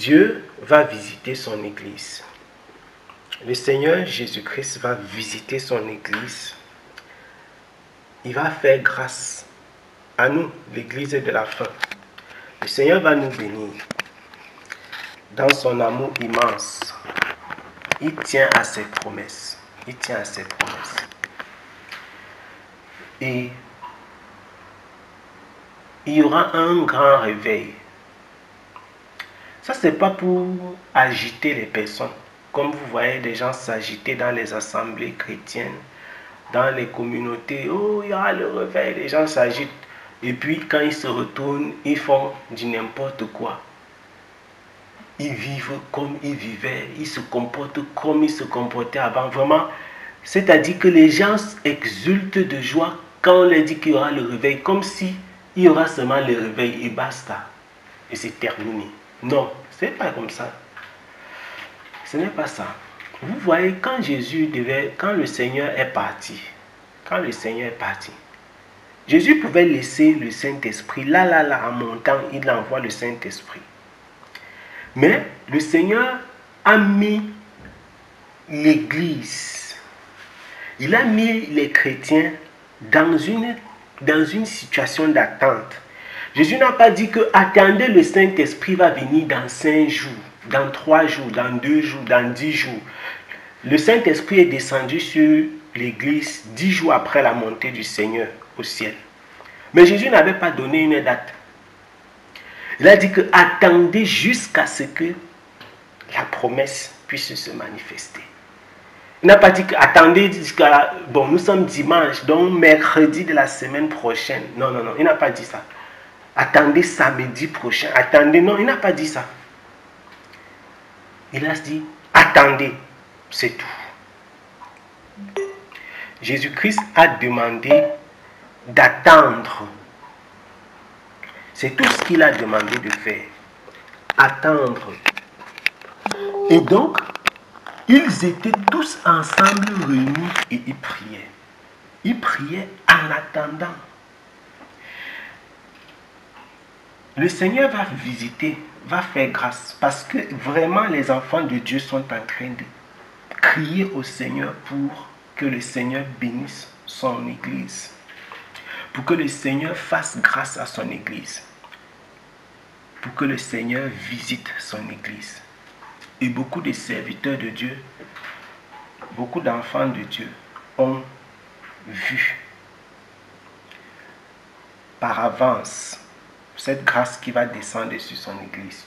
Dieu va visiter son Église. Le Seigneur Jésus-Christ va visiter son Église. Il va faire grâce à nous, l'Église de la fin. Le Seigneur va nous bénir. Dans son amour immense, il tient à ses promesses. Il tient à ses promesses. Et il y aura un grand réveil. Ça, ce n'est pas pour agiter les personnes. Comme vous voyez des gens s'agiter dans les assemblées chrétiennes, dans les communautés. Oh, il y aura le réveil, les gens s'agitent. Et puis, quand ils se retournent, ils font du n'importe quoi. Ils vivent comme ils vivaient. Ils se comportent comme ils se comportaient avant. Vraiment, c'est-à-dire que les gens exultent de joie quand on leur dit qu'il y aura le réveil. Comme si il y aura seulement le réveil et basta. Et c'est terminé. Non, ce n'est pas comme ça. Ce n'est pas ça. Vous voyez, quand le Seigneur est parti, Jésus pouvait laisser le Saint-Esprit, là, en montant, il envoie le Saint-Esprit. Mais le Seigneur a mis l'Église, il a mis les chrétiens dans une situation d'attente. Jésus n'a pas dit que attendez, le Saint-Esprit va venir dans 5 jours, dans 3 jours, dans 2 jours, dans 10 jours. Le Saint-Esprit est descendu sur l'Église 10 jours après la montée du Seigneur au ciel. Mais Jésus n'avait pas donné une date. Il a dit que attendez jusqu'à ce que la promesse puisse se manifester. Il n'a pas dit que attendez jusqu'à... Bon, nous sommes dimanche, donc mercredi de la semaine prochaine. Non, il n'a pas dit ça. Attendez samedi prochain. Attendez, non, il n'a pas dit ça. Il a dit attendez, c'est tout. Jésus-Christ a demandé d'attendre. C'est tout ce qu'il a demandé de faire. Attendre. Et donc, ils étaient tous ensemble réunis et ils priaient. Ils priaient en attendant. Le Seigneur va visiter, va faire grâce, parce que vraiment les enfants de Dieu sont en train de crier au Seigneur pour que le Seigneur bénisse son Église, pour que le Seigneur fasse grâce à son Église, pour que le Seigneur visite son Église. Et beaucoup de serviteurs de Dieu, beaucoup d'enfants de Dieu ont vu par avance cette grâce qui va descendre sur son Église.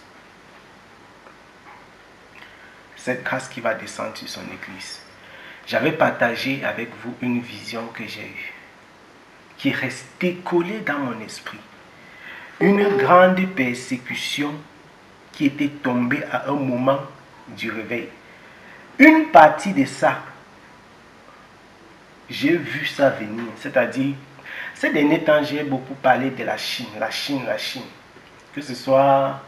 Cette grâce qui va descendre sur son Église. J'avais partagé avec vous une vision que j'ai eue, qui est restée collée dans mon esprit. Une grande persécution qui était tombée à un moment du réveil. Une partie de ça, j'ai vu ça venir, c'est-à-dire, ces derniers temps, j'ai beaucoup parlé de la Chine. Que ce soit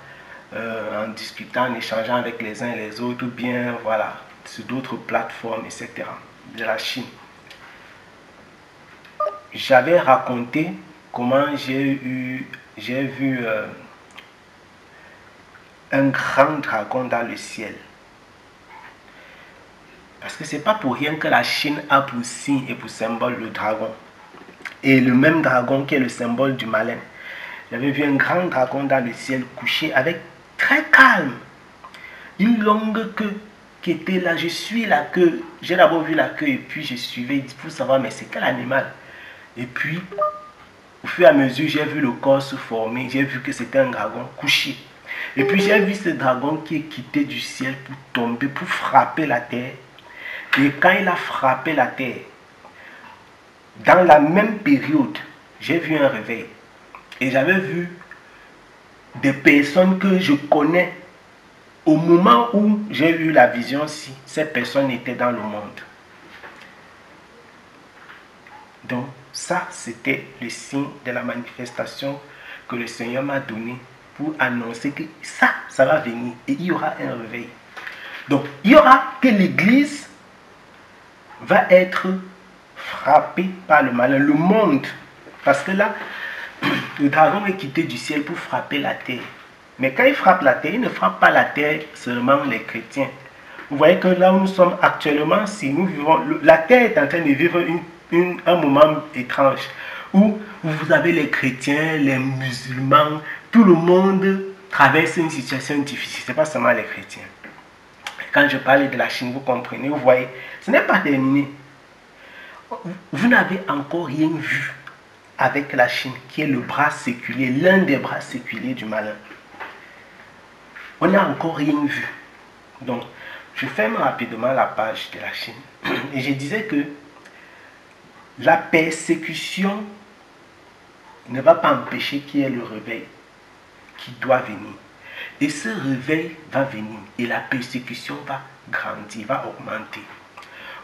en discutant, en échangeant avec les uns et les autres, ou bien, voilà, sur d'autres plateformes, etc. De la Chine. J'avais raconté comment j'ai vu un grand dragon dans le ciel. Parce que c'est pas pour rien que la Chine a pour signe et pour symbole le dragon. Et le même dragon qui est le symbole du malin. J'avais vu un grand dragon dans le ciel couché avec très calme. Une longue queue qui était là. Je suis la queue. J'ai d'abord vu la queue et puis je suivais pour savoir mais c'est quel animal. Et puis, au fur et à mesure, j'ai vu le corps se former. J'ai vu que c'était un dragon couché. Et puis j'ai vu ce dragon qui est quitté du ciel pour tomber, pour frapper la terre. Et quand il a frappé la terre, dans la même période, j'ai vu un réveil. Et j'avais vu des personnes que je connais. Au moment où j'ai eu la vision, si ces personnes étaient dans le monde. Donc, ça, c'était le signe de la manifestation que le Seigneur m'a donné pour annoncer que ça va venir. Et il y aura un réveil. Donc, il y aura que l'Église va être frappé par le malin, le monde. Parce que là, le dragon est quitté du ciel pour frapper la terre. Mais quand il frappe la terre, il ne frappe pas la terre seulement les chrétiens. Vous voyez que là où nous sommes actuellement, si nous vivons, la terre est en train de vivre un moment étrange où vous avez les chrétiens, les musulmans, tout le monde traverse une situation difficile. Ce n'est pas seulement les chrétiens. Quand je parle de la Chine, vous comprenez, vous voyez, ce n'est pas terminé. Vous n'avez encore rien vu avec la Chine, qui est le bras séculier, l'un des bras séculiers du malin. On n'a encore rien vu. Donc, je ferme rapidement la page de la Chine. Et je disais que la persécution ne va pas empêcher qu'il y ait le réveil qui doit venir. Et ce réveil va venir et la persécution va grandir, va augmenter.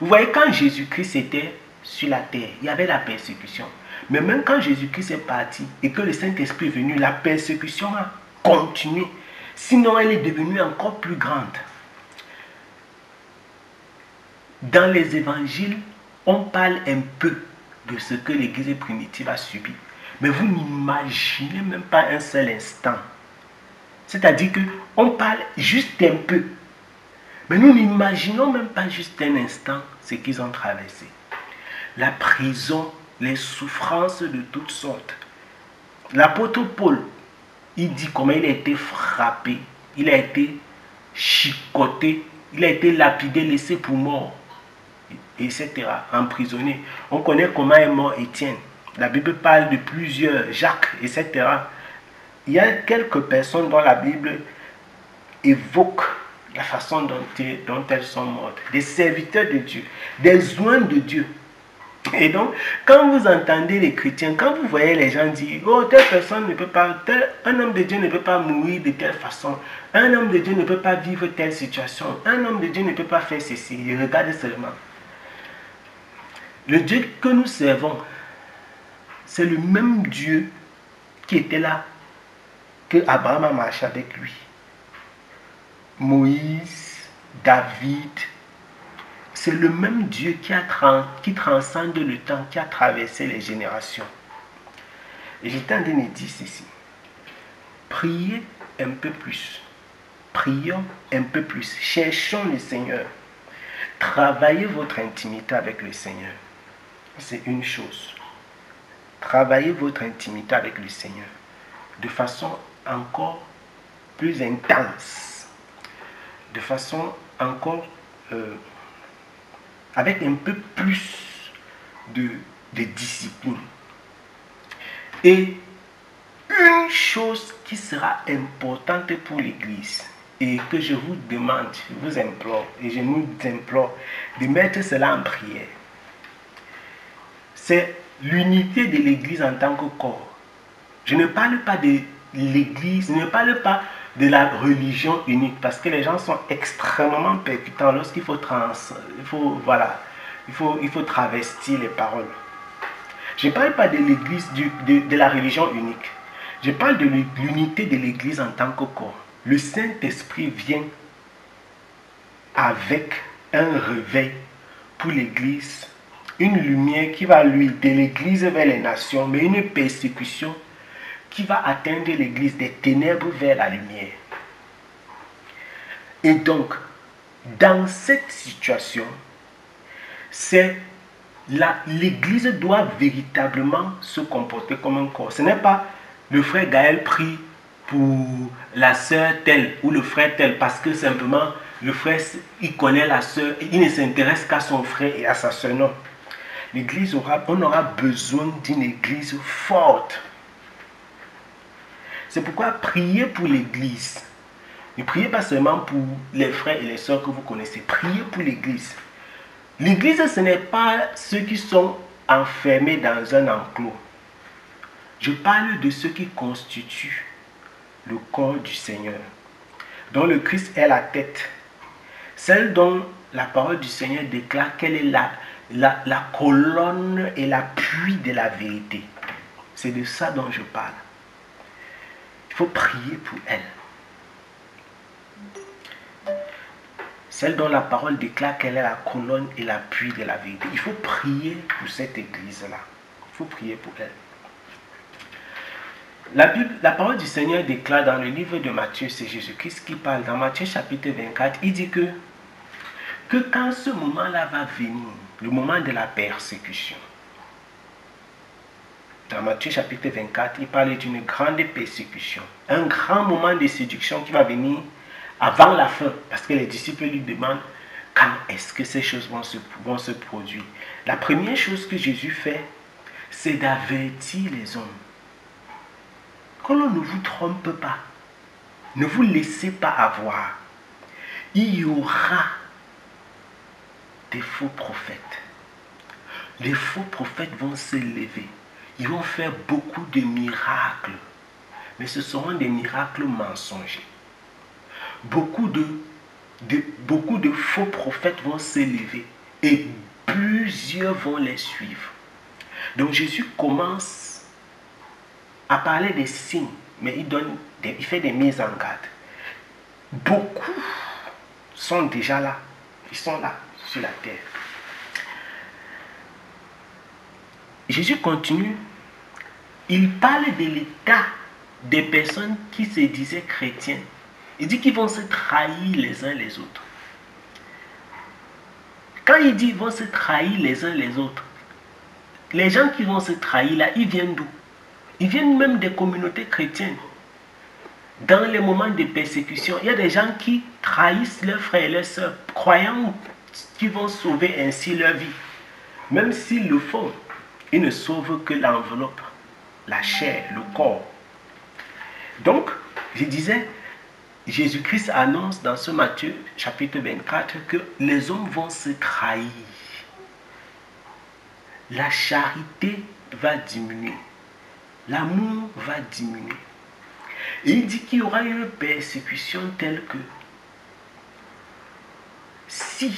Vous voyez, quand Jésus-Christ était sur la terre, il y avait la persécution. Mais même quand Jésus-Christ est parti et que le Saint-Esprit est venu, la persécution a continué. Sinon, elle est devenue encore plus grande. Dans les évangiles, on parle un peu de ce que l'Église primitive a subi. Mais vous n'imaginez même pas un seul instant. C'est-à-dire qu'on parle juste un peu. Mais nous n'imaginons même pas juste un instant ce qu'ils ont traversé. La prison, les souffrances de toutes sortes. L'apôtre Paul, il dit comment il a été frappé, il a été chicoté, il a été lapidé, laissé pour mort, etc., emprisonné. On connaît comment est mort Étienne. La Bible parle de plusieurs, Jacques, etc. Il y a quelques personnes dont la Bible évoque la façon dont elles sont mortes. Des serviteurs de Dieu, des oins de Dieu. Et donc, quand vous entendez les chrétiens, quand vous voyez les gens dire, oh, telle personne ne peut pas, un homme de Dieu ne peut pas mourir de telle façon, un homme de Dieu ne peut pas vivre telle situation, un homme de Dieu ne peut pas faire ceci, regardez seulement. Le Dieu que nous servons, c'est le même Dieu qui était là, que Abraham a marché avec lui. Moïse, David, c'est le même Dieu qui transcende le temps, qui a traversé les générations. Et j'étais en train de dire ceci. Priez un peu plus. Prions un peu plus. Cherchons le Seigneur. Travaillez votre intimité avec le Seigneur. C'est une chose. Travaillez votre intimité avec le Seigneur de façon encore plus intense, de façon encore avec un peu plus de discipline. Et une chose qui sera importante pour l'Église et que je vous demande, je vous implore et je nous implore de mettre cela en prière, c'est l'unité de l'Église en tant que corps. Je ne parle pas de l'Église, je ne parle pas de la religion unique, parce que les gens sont extrêmement percutants lorsqu'il faut travestir les paroles. Je ne parle pas de l'Église, de la religion unique. Je parle de l'unité de l'Église en tant que corps. Le Saint-Esprit vient avec un réveil pour l'Église, une lumière qui va lui de l'Église vers les nations, mais une persécution qui va atteindre l'Église des ténèbres vers la lumière. Et donc, dans cette situation, l'Église doit véritablement se comporter comme un corps. Ce n'est pas le frère Gaël prie pour la sœur telle ou le frère tel parce que simplement le frère il connaît la sœur, il ne s'intéresse qu'à son frère et à sa sœur. Non. L'Église on aura besoin d'une Église forte. C'est pourquoi priez pour l'Église. Ne priez pas seulement pour les frères et les sœurs que vous connaissez. Priez pour l'Église. L'Église, ce n'est pas ceux qui sont enfermés dans un enclos. Je parle de ceux qui constituent le corps du Seigneur, dont le Christ est la tête. Celle dont la parole du Seigneur déclare qu'elle est la colonne et l'appui de la vérité. C'est de ça dont je parle. Il faut prier pour elle. Celle dont la parole déclare qu'elle est la colonne et l'appui de la vérité. Il faut prier pour cette église-là. Il faut prier pour elle. La parole du Seigneur déclare dans le livre de Matthieu, c'est Jésus-Christ qui parle. Dans Matthieu chapitre 24, il dit que quand ce moment-là va venir, le moment de la persécution, dans Matthieu chapitre 24, il parle d'une grande persécution, un grand moment de séduction qui va venir avant la fin, parce que les disciples lui demandent quand est-ce que ces choses vont se produire. La première chose que Jésus fait, c'est d'avertir les hommes. Que l'on ne vous trompe pas, ne vous laissez pas avoir. Il y aura des faux prophètes. Les faux prophètes vont s'élever. Ils vont faire beaucoup de miracles. Mais ce seront des miracles mensongers. Beaucoup de faux prophètes vont s'élever. Et plusieurs vont les suivre. Donc Jésus commence à parler des signes. Mais il fait des mises en garde. Beaucoup sont déjà là. Ils sont là, sur la terre. Jésus continue, il parle de l'état des personnes qui se disaient chrétiens. Il dit qu'ils vont se trahir les uns les autres. Quand il dit qu'ils vont se trahir les uns les autres, les gens qui vont se trahir là, ils viennent d'où? Ils viennent même des communautés chrétiennes. Dans les moments de persécution, il y a des gens qui trahissent leurs frères et leurs sœurs, croyant qu'ils vont sauver ainsi leur vie. Même s'ils le font, ils ne sauvent que l'enveloppe, la chair, le corps. Donc, je disais, Jésus-Christ annonce dans ce Matthieu chapitre 24 que les hommes vont se trahir. La charité va diminuer. L'amour va diminuer. Et il dit qu'il y aura une persécution telle que si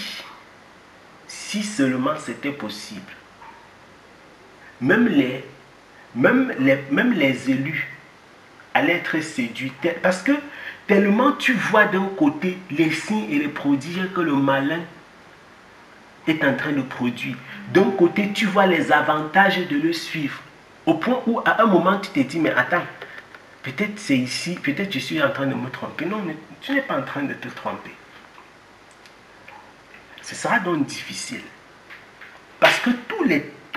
seulement c'était possible, même les élus allaient être séduits. Parce que tellement tu vois d'un côté les signes et les prodiges que le malin est en train de produire. D'un côté, tu vois les avantages de le suivre. Au point où à un moment, tu te dis, mais attends, peut-être c'est ici, peut-être je suis en train de me tromper. Non, mais tu n'es pas en train de te tromper. Ce sera donc difficile. Parce que tout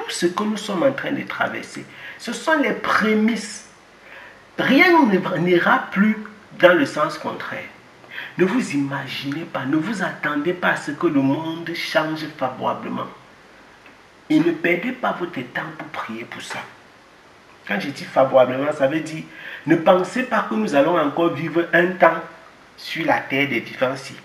ce que nous sommes en train de traverser, ce sont les prémices. Rien n'ira plus dans le sens contraire. Ne vous imaginez pas, ne vous attendez pas à ce que le monde change favorablement. Et ne perdez pas votre temps pour prier pour ça. Quand je dis favorablement, ça veut dire ne pensez pas que nous allons encore vivre un temps sur la terre des vivants ici,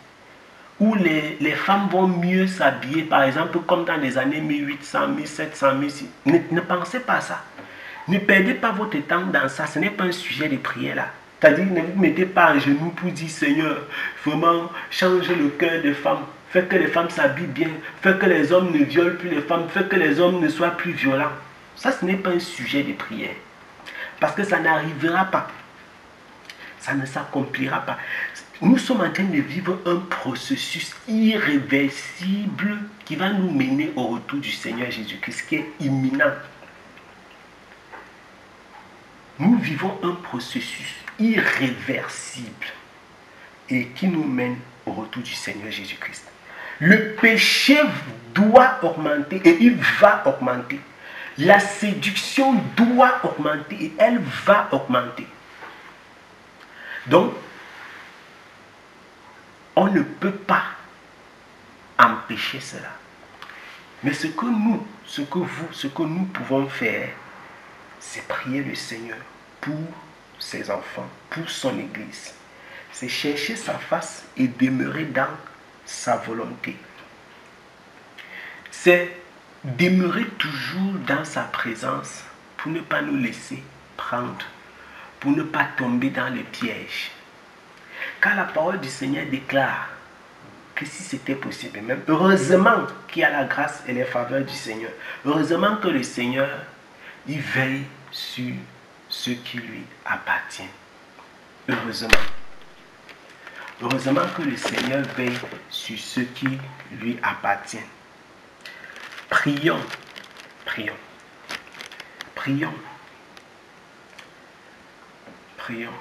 où les femmes vont mieux s'habiller, par exemple, comme dans les années 1800, 1700, 1600. Ne pensez pas à ça. Ne perdez pas votre temps dans ça. Ce n'est pas un sujet de prière là. C'est-à-dire, ne vous mettez pas à genoux pour dire, Seigneur, vraiment, change le cœur des femmes. Fais que les femmes s'habillent bien. Fais que les hommes ne violent plus les femmes. Fais que les hommes ne soient plus violents. Ça, ce n'est pas un sujet de prière. Parce que ça n'arrivera pas. Ça ne s'accomplira pas. Nous sommes en train de vivre un processus irréversible qui va nous mener au retour du Seigneur Jésus-Christ, qui est imminent. Nous vivons un processus irréversible et qui nous mène au retour du Seigneur Jésus-Christ. Le péché doit augmenter et il va augmenter. La séduction doit augmenter et elle va augmenter. Donc, on ne peut pas empêcher cela. Mais ce que nous pouvons faire, c'est prier le Seigneur pour ses enfants, pour son Église. C'est chercher sa face et demeurer dans sa volonté. C'est demeurer toujours dans sa présence pour ne pas nous laisser prendre, pour ne pas tomber dans le piège. Car la parole du Seigneur déclare que si c'était possible, même heureusement qu'il y a la grâce et les faveurs du Seigneur. Heureusement que le Seigneur, il veille sur ce qui lui appartient. Heureusement. Heureusement que le Seigneur veille sur ce qui lui appartient. Prions. Prions. Prions. Prions.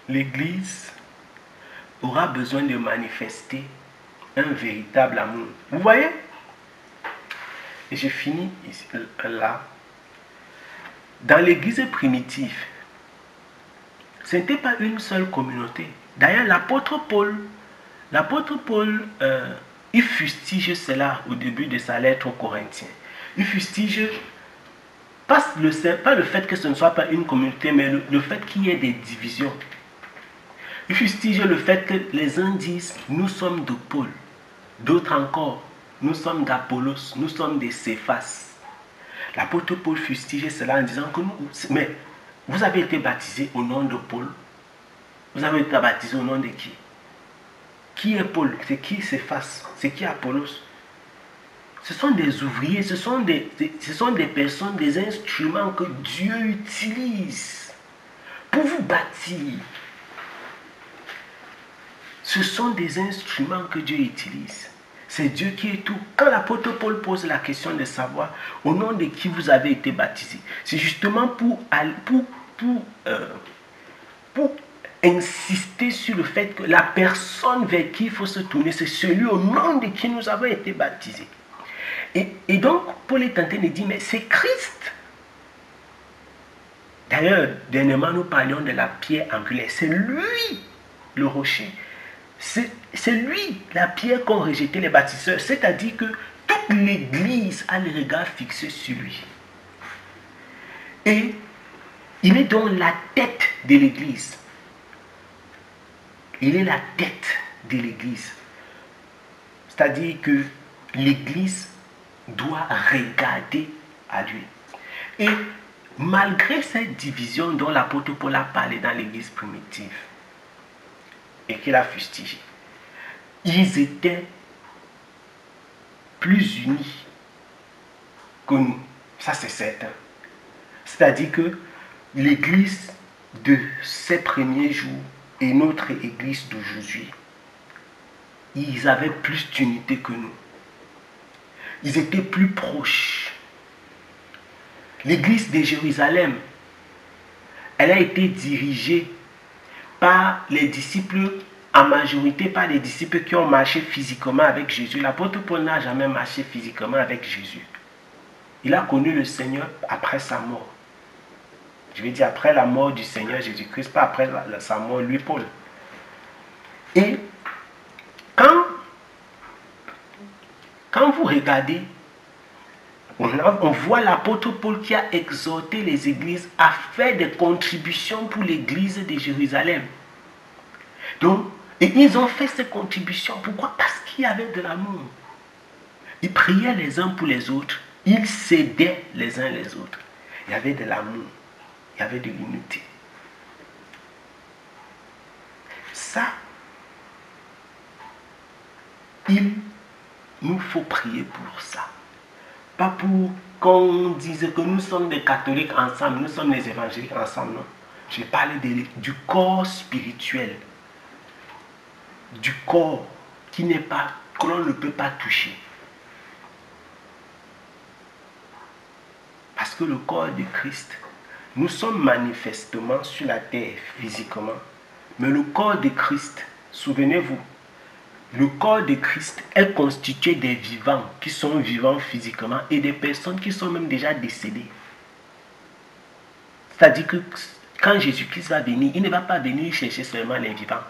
L'Église aura besoin de manifester un véritable amour. Vous voyez? Et je finis ici, là. Dans l'Église primitive, ce n'était pas une seule communauté. D'ailleurs, l'apôtre Paul, il fustige cela au début de sa lettre aux Corinthiens. Il fustige pas le fait que ce ne soit pas une communauté, mais le fait qu'il y ait des divisions. Il fustige le fait que les uns disent « nous sommes de Paul », d'autres encore « nous sommes d'Apollos, nous sommes des Céphas ». L'apôtre Paul fustige cela en disant que mais vous avez été baptisés au nom de Paul. Vous avez été baptisés au nom de qui? Qui est Paul? C'est qui Céphas? C'est qui Apollos? Ce sont des ouvriers, ce sont des personnes, des instruments que Dieu utilise pour vous bâtir. Ce sont des instruments que Dieu utilise. C'est Dieu qui est tout. Quand l'apôtre Paul pose la question de savoir au nom de qui vous avez été baptisé, c'est justement pour insister sur le fait que la personne vers qui il faut se tourner, c'est celui au nom de qui nous avons été baptisés. Et donc, Paul est tenté de dire, mais c'est Christ. D'ailleurs, dernièrement, nous parlions de la pierre angulaire. C'est lui, le rocher. C'est lui, la pierre qu'ont rejeté les bâtisseurs. C'est-à-dire que toute l'Église a le regard fixé sur lui. Et il est donc la tête de l'Église. Il est la tête de l'Église. C'est-à-dire que l'Église doit regarder à lui. Et malgré cette division dont l'apôtre Paul a parlé dans l'Église primitive, et qu'il a fustigé, ils étaient plus unis que nous. Ça, c'est certain. C'est-à-dire que l'Église de ces premiers jours et notre Église d'aujourd'hui, ils avaient plus d'unité que nous. Ils étaient plus proches. L'Église de Jérusalem, elle a été dirigée par les disciples, en majorité par les disciples qui ont marché physiquement avec Jésus. L'apôtre Paul n'a jamais marché physiquement avec Jésus. Il a connu le Seigneur après sa mort. Je veux dire après la mort du Seigneur Jésus-Christ, pas après sa mort, lui Paul. Et quand vous regardez, on voit l'apôtre Paul qui a exhorté les églises à faire des contributions pour l'église de Jérusalem. Donc, et ils ont fait ces contributions. Pourquoi? Parce qu'il y avait de l'amour. Ils priaient les uns pour les autres. Ils s'aidaient les uns les autres. Il y avait de l'amour. Il y avait de l'unité. Ça, il nous faut prier pour ça. Pas pour qu'on dise que nous sommes des catholiques ensemble, nous sommes des évangéliques ensemble, non. Je parle du corps spirituel. Du corps qui n'est pas, que l'on ne peut pas toucher. Parce que le corps de Christ, nous sommes manifestement sur la terre physiquement, mais le corps de Christ, souvenez-vous, le corps de Christ est constitué des vivants qui sont vivants physiquement et des personnes qui sont même déjà décédées. C'est-à-dire que quand Jésus-Christ va venir, il ne va pas venir chercher seulement les vivants.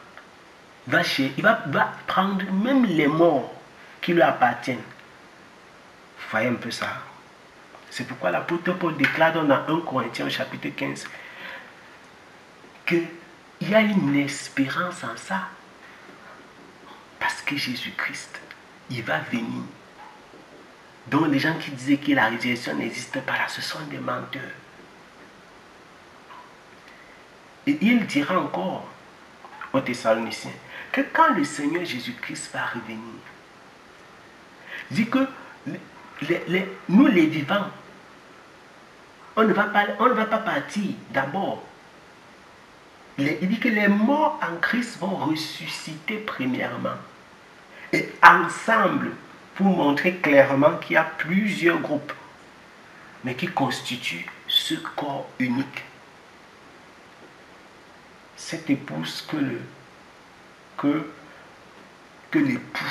Il va prendre même les morts qui lui appartiennent. Vous voyez un peu ça? C'est pourquoi l'apôtre Paul déclare dans 1 Corinthiens au chapitre 15 qu'il y a une espérance en ça. Parce que Jésus-Christ, il va venir. Donc les gens qui disaient que la résurrection n'existe pas là, ce sont des menteurs. Et il dira encore aux Thessaloniciens que quand le Seigneur Jésus-Christ va revenir, il dit que nous les vivants, on ne va pas partir d'abord. Il dit que les morts en Christ vont ressusciter premièrement. Et ensemble, pour montrer clairement qu'il y a plusieurs groupes. mais qui constitue ce corps unique. Cette épouse que l'époux,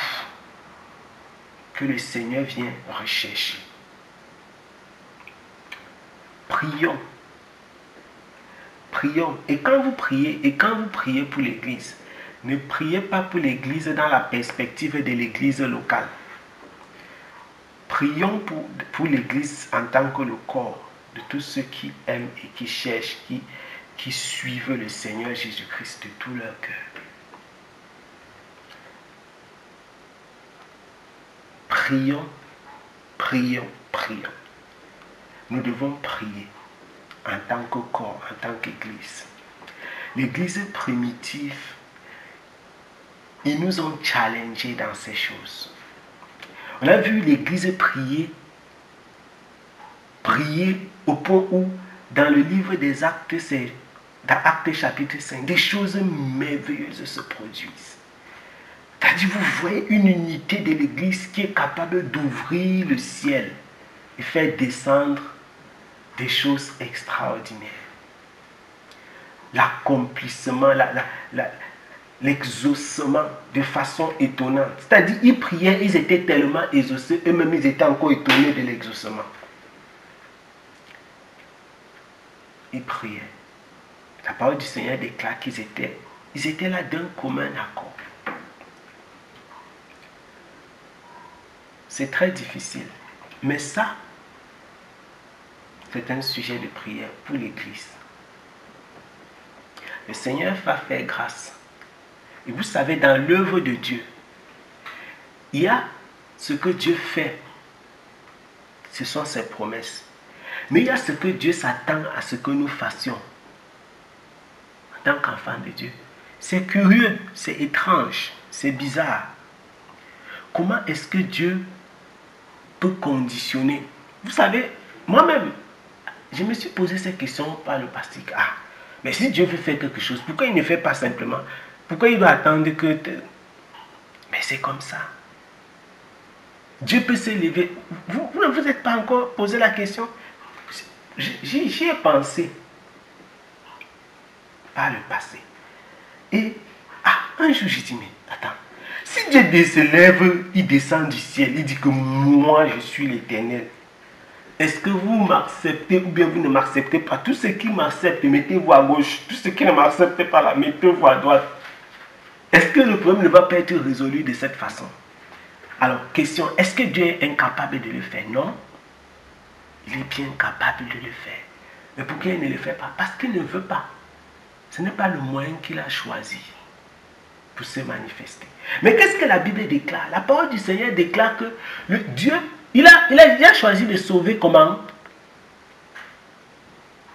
que le Seigneur vient rechercher. Prions. Prions. Et quand vous priez pour l'Église, ne priez pas pour l'Église dans la perspective de l'Église locale. Prions pour l'Église en tant que le corps de tous ceux qui aiment et qui cherchent, qui suivent le Seigneur Jésus-Christ de tout leur cœur. Prions, prions, prions. Nous devons prier en tant que corps, en tant qu'Église. L'Église primitive, ils nous ont challengés dans ces choses. On a vu l'Église prier au point où, dans le livre des Actes, dans Actes chapitre 5, des choses merveilleuses se produisent. C'est-à-dire, vous voyez une unité de l'Église qui est capable d'ouvrir le ciel et faire descendre des choses extraordinaires. L'accomplissement, l'exaucement de façon étonnante. C'est-à-dire, ils priaient, ils étaient tellement exaucés, eux-mêmes ils étaient encore étonnés de l'exaucement. Ils priaient. La parole du Seigneur déclare qu'ils étaient là d'un commun accord. C'est très difficile. Mais ça, c'est un sujet de prière pour l'Église. Le Seigneur va faire grâce. Et vous savez, dans l'œuvre de Dieu, il y a ce que Dieu fait. Ce sont ses promesses. Mais il y a ce que Dieu s'attend à ce que nous fassions. En tant qu'enfants de Dieu. C'est curieux, c'est étrange, c'est bizarre. Comment est-ce que Dieu peut conditionner? Vous savez, moi-même, je me suis posé cette question par le passé. Ah, mais si Dieu veut faire quelque chose, pourquoi il ne fait pas simplement? Pourquoi il doit attendre que... Mais c'est comme ça. Dieu peut se lever. Vous ne vous êtes pas encore posé la question? J'y ai pensé par le passé. Et un jour, j'ai dit, mais attends, si Dieu se lève, il descend du ciel, il dit que moi, je suis l'Éternel. Est-ce que vous m'acceptez ou bien vous ne m'acceptez pas? Tous ceux qui m'acceptent, mettez-vous à gauche. Tous ceux qui ne m'acceptent pas, là, mettez-vous à droite. Est-ce que le problème ne va pas être résolu de cette façon? Alors, question, est-ce que Dieu est incapable de le faire? Non. Il est bien capable de le faire. Mais pourquoi il ne le fait pas? Parce qu'il ne veut pas. Ce n'est pas le moyen qu'il a choisi pour se manifester. Mais qu'est-ce que la Bible déclare? La parole du Seigneur déclare que le Dieu, il a choisi de sauver comment?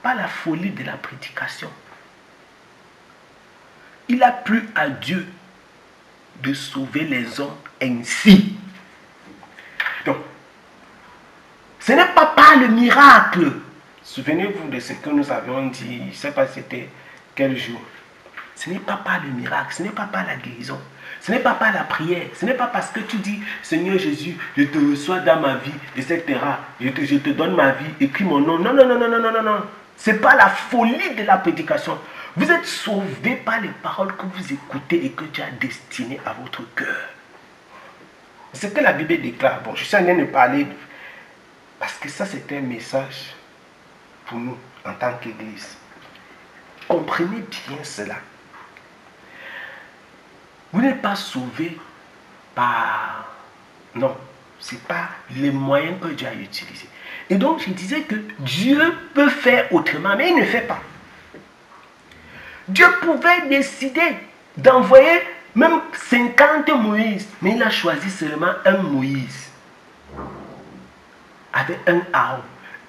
Pas la folie de la prédication. Il a plu à Dieu de sauver les hommes ainsi. Donc, ce n'est pas par le miracle. Souvenez-vous de ce que nous avions dit, je ne sais pas c'était quel jour. Ce n'est pas par le miracle, ce n'est pas par la guérison, ce n'est pas par la prière, ce n'est pas parce que tu dis Seigneur Jésus, je te reçois dans ma vie, etc. Je te donne ma vie, écris mon nom. Non, non, non, non, non, non, non, non. Ce n'est pas la folie de la prédication. Vous êtes sauvés par les paroles que vous écoutez et que Dieu a destinées à votre cœur. C'est ce que la Bible déclare. Bon, je suis en train de parler parce que ça c'est un message pour nous en tant qu'Église. Comprenez bien cela. Vous n'êtes pas sauvés par... Non, ce n'est pas les moyens que Dieu a utilisés. Et donc, je disais que Dieu peut faire autrement, mais il ne fait pas. Dieu pouvait décider d'envoyer même 50 Moïse, mais il a choisi seulement un Moïse. Avec un Aaron.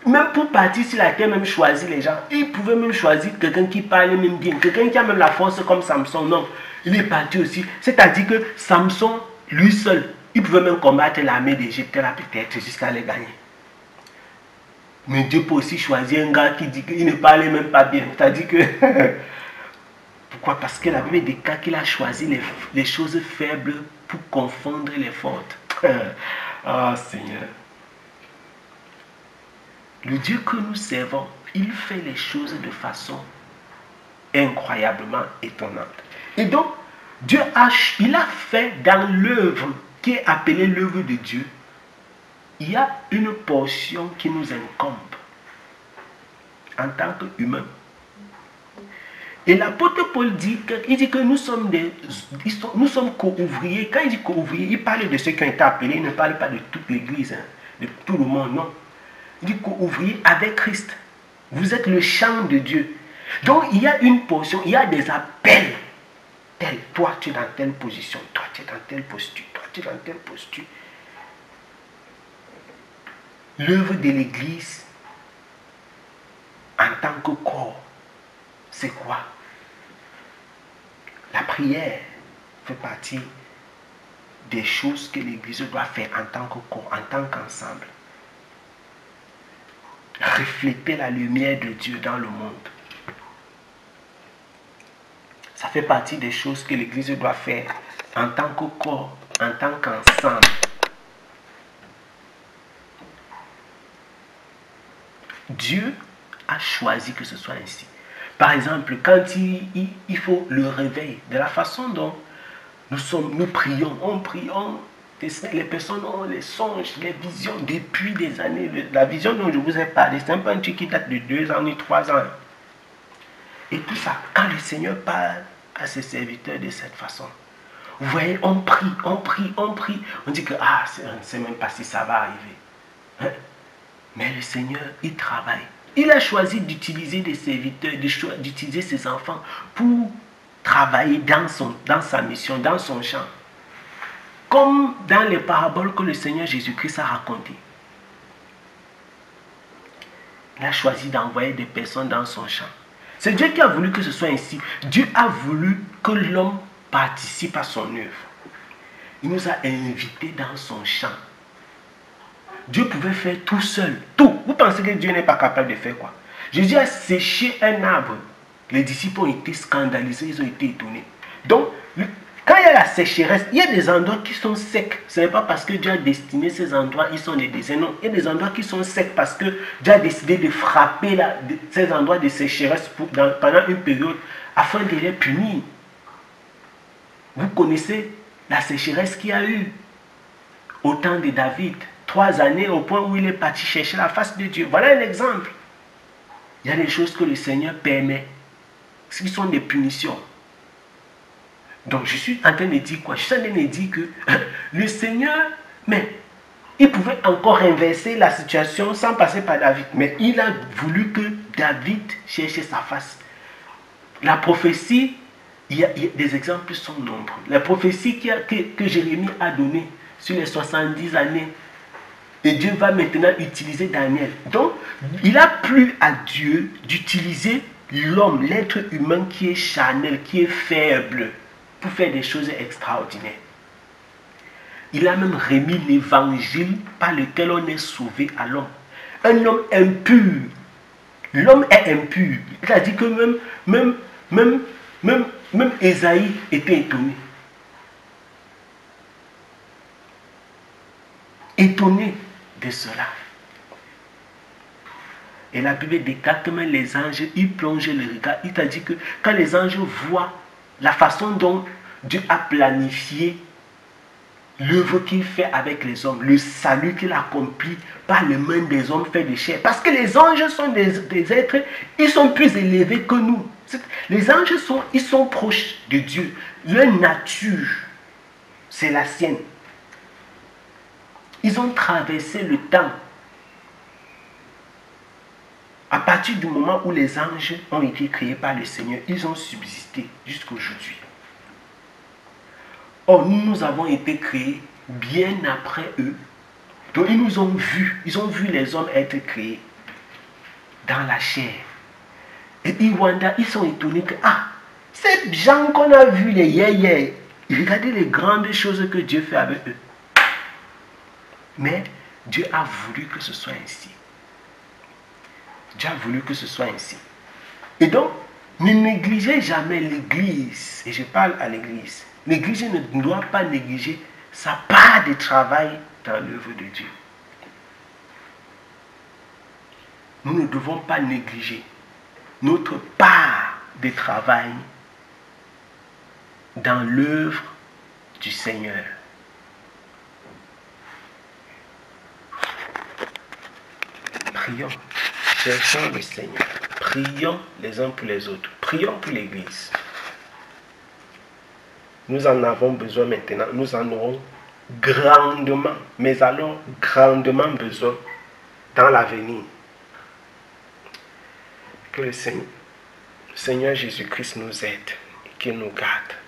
Même pour partir sur la terre, même choisir les gens. Il pouvait même choisir quelqu'un qui parle même bien. Quelqu'un qui a même la force comme Samson. Non, il est parti aussi. C'est-à-dire que Samson, lui seul, il pouvait même combattre l'armée d'Égypte là peut-être jusqu'à les gagner. Mais Dieu peut aussi choisir un gars qui dit qu'il ne parlait même pas bien. C'est-à-dire que... Pourquoi? Parce que la Bible déclare qu'il a choisi les choses faibles pour confondre les fortes. Ah, Seigneur. le Dieu que nous servons, il fait les choses de façon incroyablement étonnante. Et donc, il a fait dans l'œuvre qui est appelée l'œuvre de Dieu, il y a une portion qui nous incombe en tant qu'humains. Et l'apôtre Paul dit que nous sommes co-ouvriers. Quand il dit co-ouvriers, il parle de ceux qui ont été appelés, il ne parle pas de toute l'église, de tout le monde, non. Il dit co-ouvriers avec Christ. Vous êtes le champ de Dieu. Donc il y a une portion, il y a des appels. Toi tu es dans telle position, toi tu es dans telle posture, toi tu es dans telle posture. L'œuvre de l'église en tant que corps, c'est quoi? La prière fait partie des choses que l'église doit faire en tant que corps, en tant qu'ensemble. Refléter la lumière de Dieu dans le monde. Ça fait partie des choses que l'église doit faire en tant que corps, en tant qu'ensemble. Dieu a choisi que ce soit ainsi. Par exemple, quand il faut le réveil, de la façon dont nous prions, les personnes ont les songes, les visions depuis des années. La vision dont je vous ai parlé, c'est un peu un truc qui date de 2 ans ou 3 ans. Et tout ça, quand le Seigneur parle à ses serviteurs de cette façon, vous voyez, on prie. On dit que, on ne sait même pas si ça va arriver. Hein? Mais le Seigneur, il travaille. Il a choisi d'utiliser des serviteurs, d'utiliser ses enfants pour travailler dans sa mission, dans son champ. Comme dans les paraboles que le Seigneur Jésus-Christ a racontées. Il a choisi d'envoyer des personnes dans son champ. C'est Dieu qui a voulu que ce soit ainsi. Dieu a voulu que l'homme participe à son œuvre. Il nous a invités dans son champ. Dieu pouvait faire tout seul, tout. Vous pensez que Dieu n'est pas capable de faire quoi? Jésus a séché un arbre. Les disciples ont été scandalisés, ils ont été étonnés. Donc, quand il y a la sécheresse, il y a des endroits qui sont secs. Ce n'est pas parce que Dieu a destiné ces endroits, ils sont des déserts. Non, il y a des endroits qui sont secs parce que Dieu a décidé de frapper ces endroits de sécheresse pendant une période afin de les punir. Vous connaissez la sécheresse qu'il y a eu au temps de David. 3 années au point où il est parti chercher la face de Dieu. Voilà un exemple. Il y a des choses que le Seigneur permet. Ce qui sont des punitions. Donc je suis en train de dire quoi? Je suis en train de dire que le Seigneur, mais il pouvait encore inverser la situation sans passer par David. Mais il a voulu que David cherche sa face. La prophétie, des exemples sont nombreux. La prophétie que Jérémie a donnée sur les 70 années. Et Dieu va maintenant utiliser Daniel. Donc, il a plu à Dieu d'utiliser l'homme, l'être humain qui est charnel, qui est faible, pour faire des choses extraordinaires. Il a même remis l'évangile par lequel on est sauvé à l'homme. Un homme impur. L'homme est impur. C'est-à-dire que même Ésaïe était étonné. Étonné de cela. Et la Bible déclare que même les anges, ils plongent le regard. Il t'a dit que quand les anges voient la façon dont Dieu a planifié l'œuvre qu'il fait avec les hommes, le salut qu'il accomplit par les mains des hommes faits de chair. Parce que les anges sont des êtres, ils sont plus élevés que nous. Les anges ils sont proches de Dieu. Leur nature, c'est la sienne. Ils ont traversé le temps. À partir du moment où les anges ont été créés par le Seigneur, ils ont subsisté jusqu'à aujourd'hui. Or, nous avons été créés bien après eux. Donc, ils nous ont vus. Ils ont vu les hommes être créés dans la chair. Et ils sont étonnés que, ces gens qu'on a vus, les yéyés, regardez les grandes choses que Dieu fait avec eux. Mais Dieu a voulu que ce soit ainsi. Dieu a voulu que ce soit ainsi. Et donc, ne négligez jamais l'Église. Et je parle à l'Église. L'Église ne doit pas négliger sa part de travail dans l'œuvre de Dieu. nous ne devons pas négliger notre part de travail dans l'œuvre du Seigneur. Prions, cherchons le Seigneur, prions les uns pour les autres, prions pour l'Église. Nous en avons besoin maintenant, nous en aurons grandement, mais alors grandement besoin dans l'avenir. Que le Seigneur Jésus-Christ nous aide et qu'il nous garde.